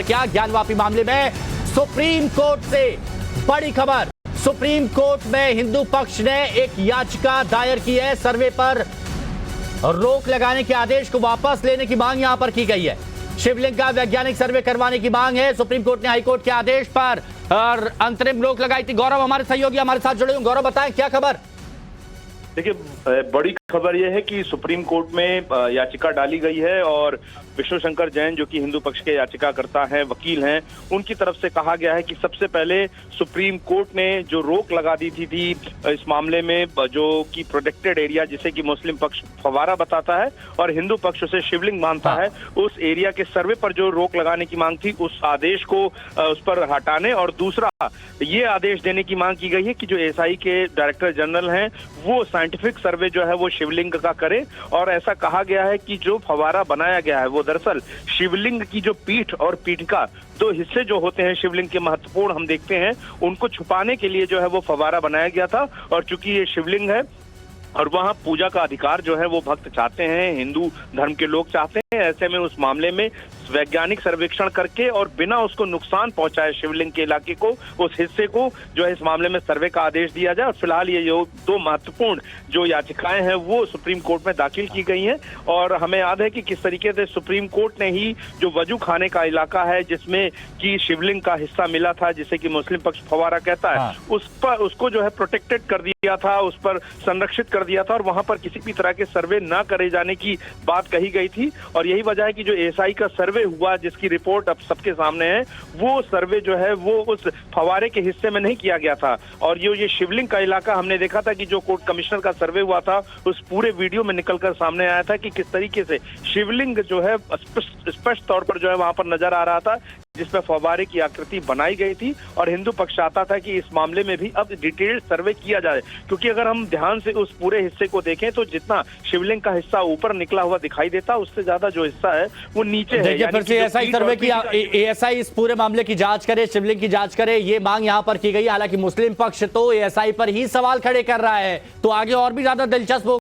क्या ज्ञानवापी मामले में सुप्रीम कोर्ट से बड़ी खबर। सुप्रीम कोर्ट में हिंदू पक्ष ने एक याचिका दायर की है। सर्वे पर रोक लगाने के आदेश को वापस लेने की मांग यहां पर की गई है। शिवलिंग का वैज्ञानिक सर्वे करवाने की मांग है। सुप्रीम कोर्ट ने हाईकोर्ट के आदेश पर अंतरिम रोक लगाई थी। गौरव हमारे सहयोगी हमारे साथ जुड़े हुए। गौरव बताएं क्या खबर। देखिए, बड़ी खबर यह है कि सुप्रीम कोर्ट में याचिका डाली गई है और विष्णु शंकर जैन जो कि हिंदू पक्ष के याचिकाकर्ता हैं, वकील हैं, उनकी तरफ से कहा गया है कि सबसे पहले सुप्रीम कोर्ट ने जो रोक लगा दी थी इस मामले में, जो कि प्रोटेक्टेड एरिया जिसे कि मुस्लिम पक्ष फवारा बताता है और हिंदू पक्ष उसे शिवलिंग मानता है, उस एरिया के सर्वे पर जो रोक लगाने की मांग थी उस आदेश को उस पर हटाने और दूसरा ये आदेश देने की मांग की गई है कि जो एसआई के डायरेक्टर जनरल हैं वो साइंटिफिक सर्वे जो है वो शिवलिंग का करे। और ऐसा कहा गया है कि जो फवारा बनाया गया है वो दरअसल शिवलिंग की जो पीठ और पीठिका दो हिस्से जो होते हैं शिवलिंग के महत्वपूर्ण हम देखते हैं, उनको छुपाने के लिए जो है वो फवारा बनाया गया था। और चूंकि ये शिवलिंग है और वहां पूजा का अधिकार जो है वो भक्त चाहते हैं, हिंदू धर्म के लोग चाहते हैं, ऐसे में उस मामले में वैज्ञानिक सर्वेक्षण करके और बिना उसको नुकसान पहुंचाए शिवलिंग के इलाके को, उस हिस्से को जो है इस मामले में सर्वे का आदेश दिया जाए। और फिलहाल ये जो दो महत्वपूर्ण जो याचिकाएं हैं वो सुप्रीम कोर्ट में दाखिल की गई हैं। और हमें याद है कि किस तरीके से सुप्रीम कोर्ट ने ही जो वजू खाने का इलाका है जिसमें कि शिवलिंग का हिस्सा मिला था, जिसे कि मुस्लिम पक्ष फवारा कहता है, उस पर उसको जो है प्रोटेक्टेड कर दिया था, उस पर संरक्षित कर दिया था और वहां पर किसी भी तरह के सर्वे न करे जाने की बात कही गई थी। और यही वजह है कि जो एसआई का सर्वे हुआ जिसकी रिपोर्ट अब सबके सामने है, वो सर्वे जो है वो उस फवारे के हिस्से में नहीं किया गया था। और ये शिवलिंग का इलाका हमने देखा था कि जो कोर्ट कमिश्नर का सर्वे हुआ था उस पूरे वीडियो में निकलकर सामने आया था कि किस तरीके से शिवलिंग जो है स्पष्ट तौर पर जो है वहां पर नजर आ रहा था जिसमें फवारे की आकृति बनाई गई थी। और हिंदू पक्ष चाहता था कि इस मामले में भी अब डिटेल्ड सर्वे किया जाए, क्योंकि अगर हम ध्यान से उस पूरे हिस्से को देखें तो जितना शिवलिंग का हिस्सा ऊपर निकला हुआ दिखाई देता उससे ज्यादा जो हिस्सा है वो नीचे है। फिर से एसआई सर्वे की एएसआई इस पूरे मामले की जांच करे, शिवलिंग की जांच करे, ये मांग यहां पर की गई। हालांकि मुस्लिम पक्ष तो एएसआई पर ही सवाल खड़े कर रहा है, तो आगे और भी ज्यादा दिलचस्प